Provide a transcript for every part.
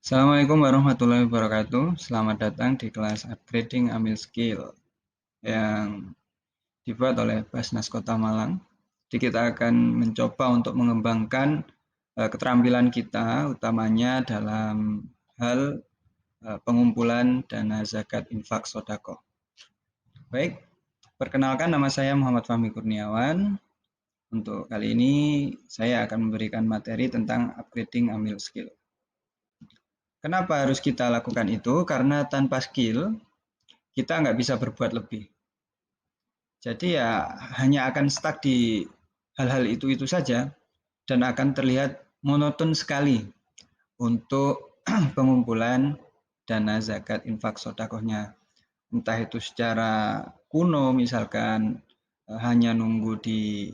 Assalamualaikum warahmatullahi wabarakatuh. Selamat datang di kelas Upgrading Amil Skill yang dibuat oleh Basnas Kota Malang. Jadi kita akan mencoba untuk mengembangkan keterampilan kita, utamanya dalam hal pengumpulan dana zakat infak sodako. Baik, perkenalkan nama saya Muhammad Fahmi Kurniawan. Untuk kali ini saya akan memberikan materi tentang Upgrading Amil Skill. Kenapa harus kita lakukan itu? Karena tanpa skill, kita nggak bisa berbuat lebih. Jadi ya hanya akan stuck di hal-hal itu saja dan akan terlihat monoton sekali untuk pengumpulan dana zakat infak sodakohnya. Entah itu secara kuno misalkan hanya nunggu di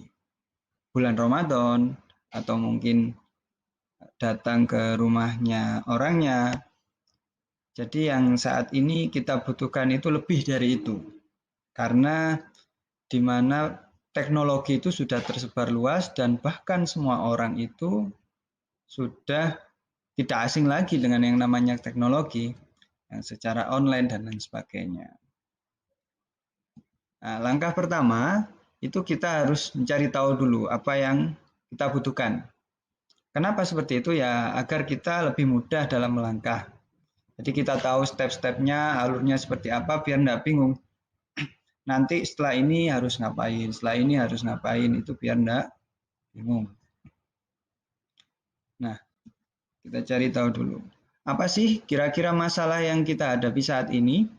bulan Ramadan atau mungkin datang ke rumahnya orangnya. Jadi yang saat ini kita butuhkan itu lebih dari itu. Karena di mana teknologi itu sudah tersebar luas dan bahkan semua orang itu sudah tidak asing lagi dengan yang namanya teknologi yang secara online dan lain sebagainya. Nah, langkah pertama itu kita harus mencari tahu dulu apa yang kita butuhkan. Kenapa seperti itu ya? Agar kita lebih mudah dalam melangkah. Jadi kita tahu step-stepnya, alurnya seperti apa biar tidak bingung. Nanti setelah ini harus ngapain, setelah ini harus ngapain, itu biar enggak bingung. Nah, kita cari tahu dulu. Apa sih kira-kira masalah yang kita hadapi saat ini?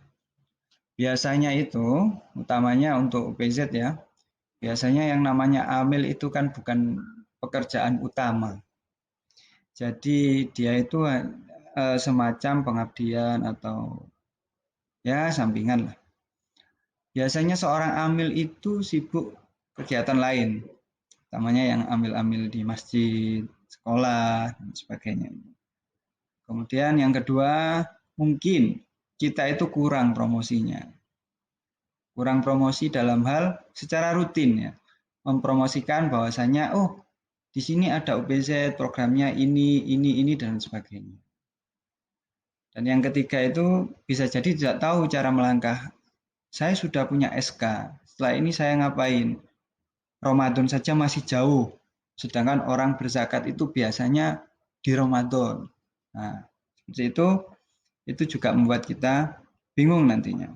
Biasanya itu, utamanya untuk UPZ ya, biasanya yang namanya amil itu kan bukan pekerjaan utama. Jadi dia itu semacam pengabdian atau ya sampingan lah. Biasanya seorang amil itu sibuk kegiatan lain, utamanya yang amil-amil di masjid, sekolah, dan sebagainya. Kemudian yang kedua, mungkin kita itu kurang promosinya. Kurang promosi dalam hal secara rutin ya. Mempromosikan bahwasanya, oh di sini ada UPZ, programnya ini, dan sebagainya. Dan yang ketiga itu bisa jadi tidak tahu cara melangkah. Saya sudah punya SK, setelah ini saya ngapain? Ramadan saja masih jauh, sedangkan orang berzakat itu biasanya di Ramadan. Nah, seperti itu juga membuat kita bingung nantinya.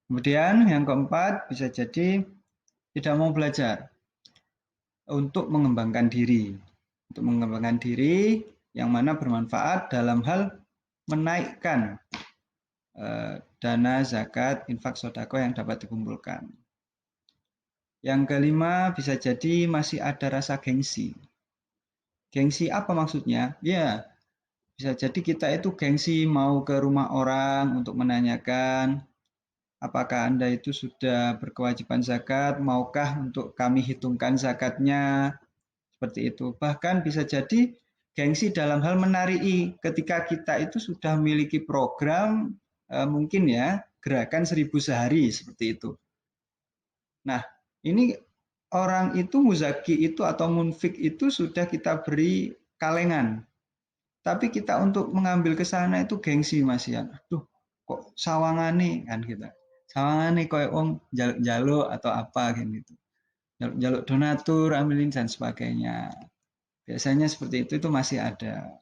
Kemudian yang keempat bisa jadi tidak mau belajar untuk mengembangkan diri. Untuk mengembangkan diri yang mana bermanfaat dalam hal menaikkan dana zakat infak sodako yang dapat dikumpulkan. Yang kelima bisa jadi masih ada rasa gengsi. Gengsi apa maksudnya? Ya, bisa jadi kita itu gengsi mau ke rumah orang untuk menanyakan apakah Anda itu sudah berkewajiban zakat, maukah untuk kami hitungkan zakatnya, seperti itu. Bahkan bisa jadi gengsi dalam hal menari ketika kita itu sudah memiliki program mungkin ya gerakan 1000 sehari seperti itu. Nah, ini orang itu muzaki itu atau munfik itu sudah kita beri kalengan. Tapi kita untuk mengambil ke sana itu gengsi Mas ya. Aduh, kok sawangane kan kita. Sawangane koyo wong jaluk-jaluk atau apa gitu. Jaluk-jaluk donatur, ambilin dan sebagainya. Biasanya seperti itu masih ada.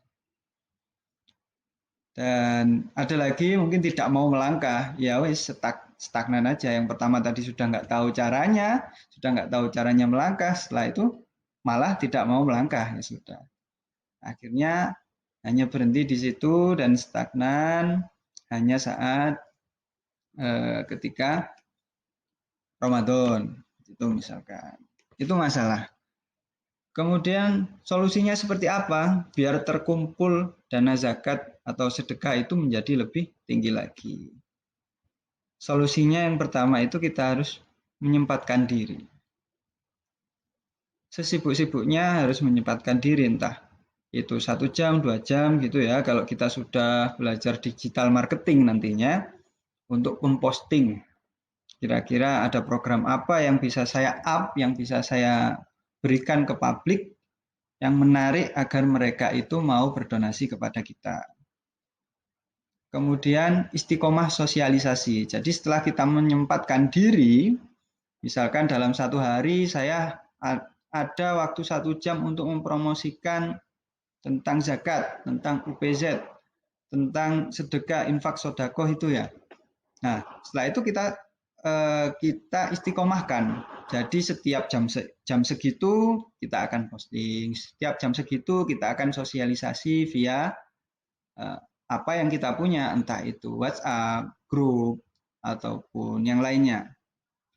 Dan ada lagi mungkin tidak mau melangkah, ya wis stagnan aja. Yang pertama tadi sudah nggak tahu caranya melangkah, setelah itu malah tidak mau melangkah, ya sudah. Akhirnya hanya berhenti di situ dan stagnan hanya saat ketika Ramadan, itu misalkan. Itu masalah. Kemudian solusinya seperti apa biar terkumpul dana zakat atau sedekah itu menjadi lebih tinggi lagi. Solusinya yang pertama itu kita harus menyempatkan diri. Sesibuk-sibuknya harus menyempatkan diri, entah itu 1 jam, 2 jam gitu ya. Kalau kita sudah belajar digital marketing nantinya untuk memposting. Kira-kira ada program apa yang bisa saya up, yang bisa saya berikan ke publik yang menarik agar mereka itu mau berdonasi kepada kita. Kemudian istiqomah sosialisasi. Jadi setelah kita menyempatkan diri, misalkan dalam satu hari saya ada waktu 1 jam untuk mempromosikan tentang zakat, tentang UPZ, tentang sedekah, infak, sodakoh itu ya. Nah, setelah itu kita istiqomahkan. Jadi setiap jam segitu kita akan posting, setiap jam segitu kita akan sosialisasi via apa yang kita punya, entah itu WhatsApp, grup, ataupun yang lainnya.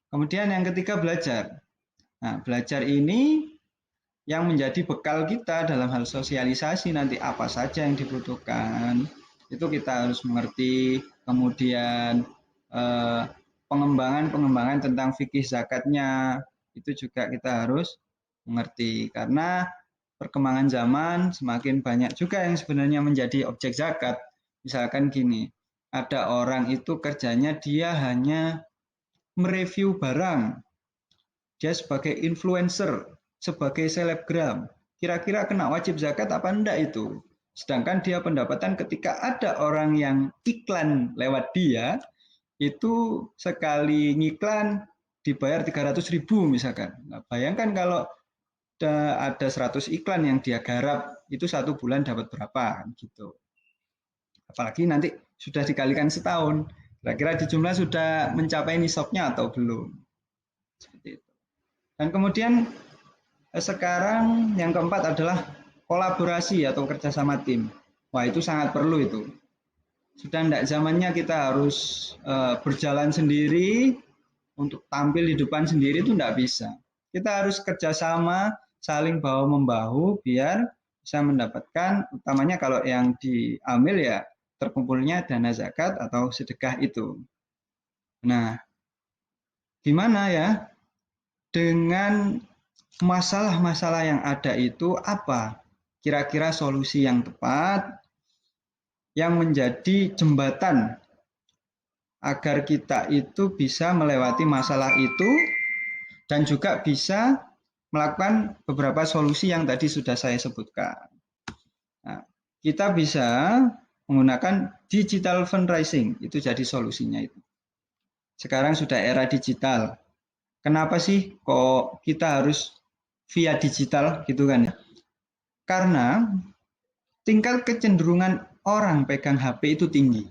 Kemudian yang ketiga, belajar. Nah, belajar ini yang menjadi bekal kita dalam hal sosialisasi nanti apa saja yang dibutuhkan, itu kita harus mengerti. Kemudian pengembangan tentang fikih zakatnya, itu juga kita harus mengerti. Karena perkembangan zaman semakin banyak juga yang sebenarnya menjadi objek zakat. Misalkan gini, ada orang itu kerjanya dia hanya mereview barang, dia sebagai influencer, sebagai selebgram, kira-kira kena wajib zakat apa enggak itu? Sedangkan dia pendapatan ketika ada orang yang iklan lewat dia, itu sekali ngiklan dibayar 300.000 misalkan. Nah, bayangkan kalau ada 100 iklan yang dia garap, itu 1 bulan dapat berapa gitu. Apalagi nanti sudah dikalikan setahun, kira-kira di jumlah sudah mencapai nisabnya atau belum. Seperti itu. Dan kemudian sekarang yang keempat adalah kolaborasi atau kerjasama tim. Wah, itu sangat perlu itu. Sudah tidak zamannya kita harus berjalan sendiri, untuk tampil di depan sendiri itu tidak bisa. Kita harus kerjasama, saling bahu-membahu biar bisa mendapatkan, utamanya kalau yang diambil ya terkumpulnya dana zakat atau sedekah itu. Nah, gimana ya dengan masalah-masalah yang ada itu, apa kira-kira solusi yang tepat yang menjadi jembatan agar kita itu bisa melewati masalah itu dan juga bisa melakukan beberapa solusi yang tadi sudah saya sebutkan. Nah, kita bisa menggunakan digital fundraising, itu jadi solusinya itu. Sekarang sudah era digital. Kenapa sih kok kita harus via digital gitu kan ya? Karena tingkat kecenderungan orang pegang HP itu tinggi.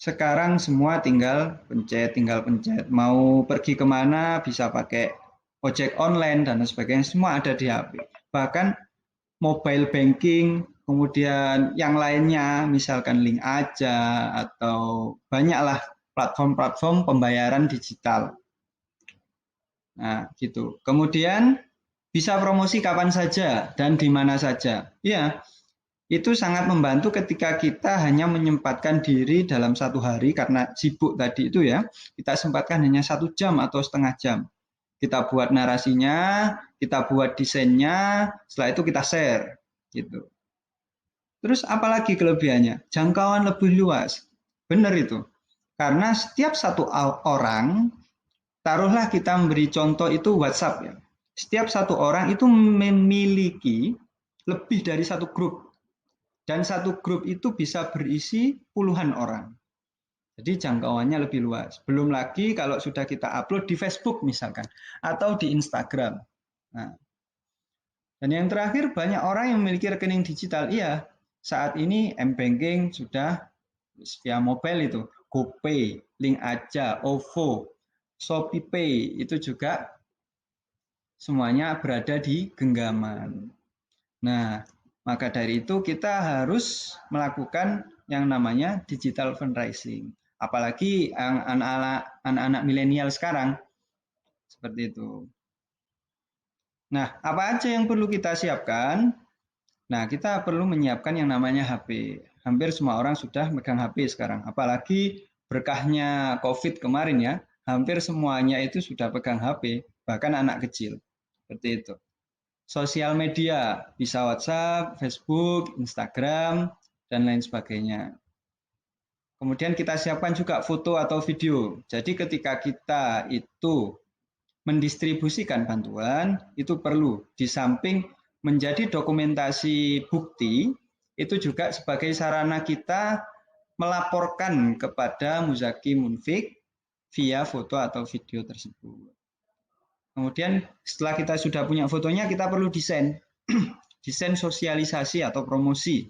Sekarang semua tinggal pencet. Mau pergi kemana bisa pakai ojek online dan sebagainya, semua ada di HP. Bahkan mobile banking, kemudian yang lainnya, misalkan link aja, atau banyaklah platform-platform pembayaran digital. Nah, gitu. Kemudian bisa promosi kapan saja dan di mana saja. Ya, itu sangat membantu ketika kita hanya menyempatkan diri dalam satu hari karena sibuk tadi itu ya, kita sempatkan hanya 1 jam atau setengah jam. Kita buat narasinya, kita buat desainnya, setelah itu kita share. Gitu. Terus apalagi kelebihannya? Jangkauan lebih luas. Benar itu. Karena setiap satu orang, taruhlah kita memberi contoh itu WhatsApp ya. Setiap satu orang itu memiliki lebih dari satu grup. Dan satu grup itu bisa berisi puluhan orang. Jadi jangkauannya lebih luas. Belum lagi kalau sudah kita upload di Facebook misalkan, atau di Instagram. Nah, dan yang terakhir, banyak orang yang memiliki rekening digital. Iya, saat ini M-Banking sudah via mobile itu. GoPay, Link Aja, OVO, ShopeePay, itu juga semuanya berada di genggaman. Nah, maka dari itu kita harus melakukan yang namanya digital fundraising. Apalagi anak-anak milenial sekarang seperti itu. Nah, apa aja yang perlu kita siapkan? Nah, kita perlu menyiapkan yang namanya HP. Hampir semua orang sudah megang HP sekarang. Apalagi berkahnya COVID kemarin ya, hampir semuanya itu sudah pegang HP, bahkan anak kecil. Seperti itu. Sosial media, bisa WhatsApp, Facebook, Instagram, dan lain sebagainya. Kemudian kita siapkan juga foto atau video. Jadi ketika kita itu mendistribusikan bantuan, itu perlu di samping menjadi dokumentasi bukti, itu juga sebagai sarana kita melaporkan kepada Muzaki Munfik via foto atau video tersebut. Kemudian setelah kita sudah punya fotonya, kita perlu desain desain sosialisasi atau promosi,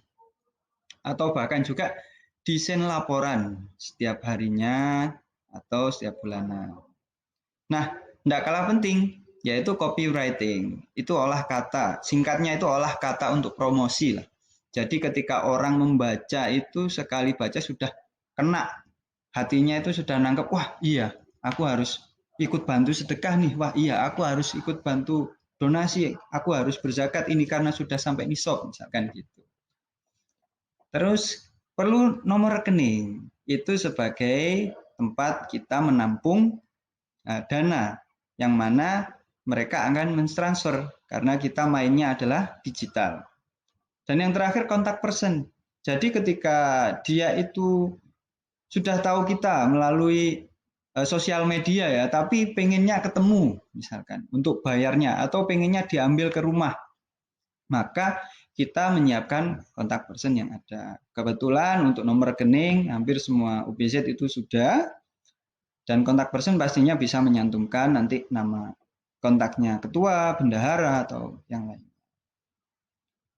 atau bahkan juga desain laporan setiap harinya atau setiap bulanan. Nah, tidak kalah penting yaitu copywriting. Itu olah kata, singkatnya itu olah kata untuk promosi lah. Jadi ketika orang membaca itu sekali baca sudah kena, hatinya itu sudah nangkep, wah iya aku harus ikut bantu sedekah nih, wah iya aku harus ikut bantu donasi, aku harus berzakat ini karena sudah sampai nisab misalkan gitu. Terus perlu nomor rekening, itu sebagai tempat kita menampung dana yang mana mereka akan mentransfer karena kita mainnya adalah digital. Dan yang terakhir kontak person. Jadi ketika dia itu sudah tahu kita melalui sosial media ya, tapi pengennya ketemu misalkan untuk bayarnya atau pengennya diambil ke rumah, maka kita menyiapkan kontak person yang ada. Kebetulan untuk nomor rekening hampir semua UBZ itu sudah, dan kontak person pastinya bisa menyantumkan nanti nama kontaknya ketua, bendahara, atau yang lain.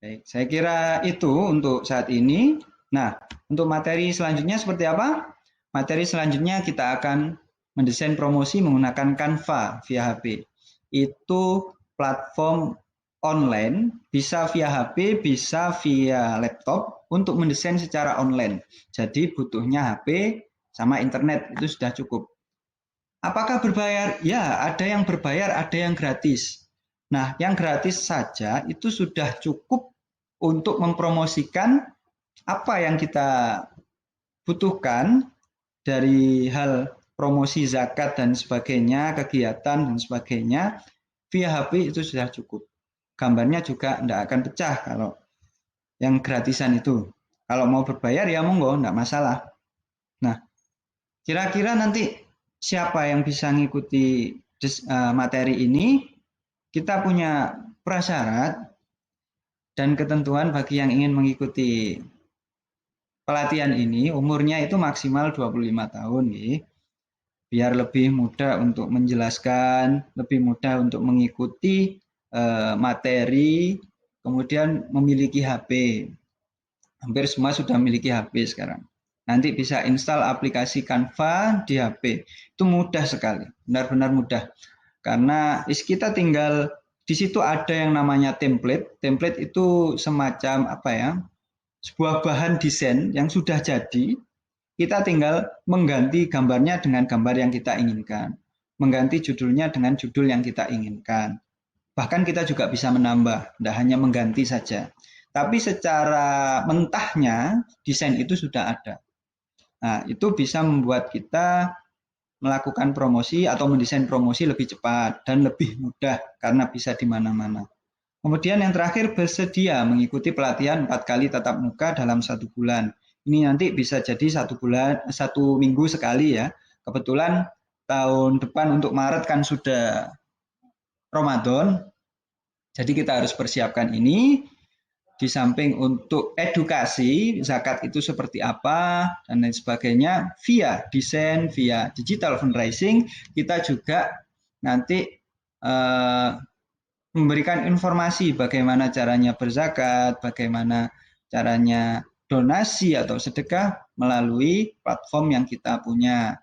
Baik, saya kira itu untuk saat ini. Nah, untuk materi selanjutnya seperti apa? Materi selanjutnya kita akan mendesain promosi menggunakan Canva via HP. Itu platform online, bisa via HP, bisa via laptop untuk mendesain secara online. Jadi butuhnya HP sama internet, itu sudah cukup. Apakah berbayar? Ya, ada yang berbayar, ada yang gratis. Nah, yang gratis saja itu sudah cukup untuk mempromosikan apa yang kita butuhkan dari hal promosi zakat dan sebagainya, kegiatan dan sebagainya, via HP itu sudah cukup. Gambarnya juga tidak akan pecah kalau yang gratisan itu. Kalau mau berbayar ya monggo, tidak masalah. Nah, kira-kira nanti siapa yang bisa mengikuti materi ini? Kita punya prasyarat dan ketentuan bagi yang ingin mengikuti pelatihan ini. Umurnya itu maksimal 25 tahun nih. Biar lebih mudah untuk menjelaskan, lebih mudah untuk mengikuti materi, kemudian memiliki HP. Hampir semua sudah memiliki HP sekarang. Nanti bisa install aplikasi Canva di HP. Itu mudah sekali, benar-benar mudah. Karena kita tinggal di situ ada yang namanya template. Template itu semacam apa ya? Sebuah bahan desain yang sudah jadi. Kita tinggal mengganti gambarnya dengan gambar yang kita inginkan. Mengganti judulnya dengan judul yang kita inginkan. Bahkan kita juga bisa menambah, tidak hanya mengganti saja. Tapi secara mentahnya desain itu sudah ada. Nah, itu bisa membuat kita melakukan promosi atau mendesain promosi lebih cepat dan lebih mudah karena bisa di mana-mana. Kemudian yang terakhir, bersedia mengikuti pelatihan 4 kali tatap muka dalam 1 bulan. Ini nanti bisa jadi 1 minggu sekali ya. Kebetulan tahun depan untuk Maret kan sudah Ramadan. Jadi kita harus persiapkan ini. Di samping untuk edukasi zakat itu seperti apa dan lain sebagainya, via desain, via digital fundraising, kita juga nanti memberikan informasi bagaimana caranya berzakat, bagaimana caranya donasi atau sedekah melalui platform yang kita punya.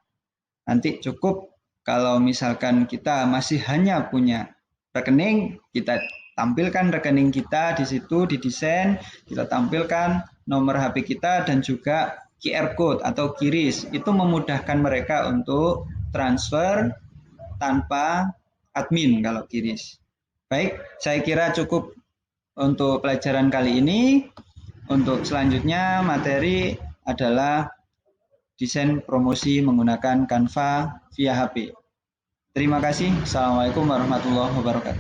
Nanti cukup kalau misalkan kita masih hanya punya rekening, kita tampilkan rekening kita di situ, didesain, kita tampilkan nomor HP kita dan juga QR code atau QRIS. Itu memudahkan mereka untuk transfer tanpa admin kalau QRIS. Baik, saya kira cukup untuk pelajaran kali ini. Untuk selanjutnya materi adalah desain promosi menggunakan Canva via HP. Terima kasih. Assalamualaikum warahmatullahi wabarakatuh.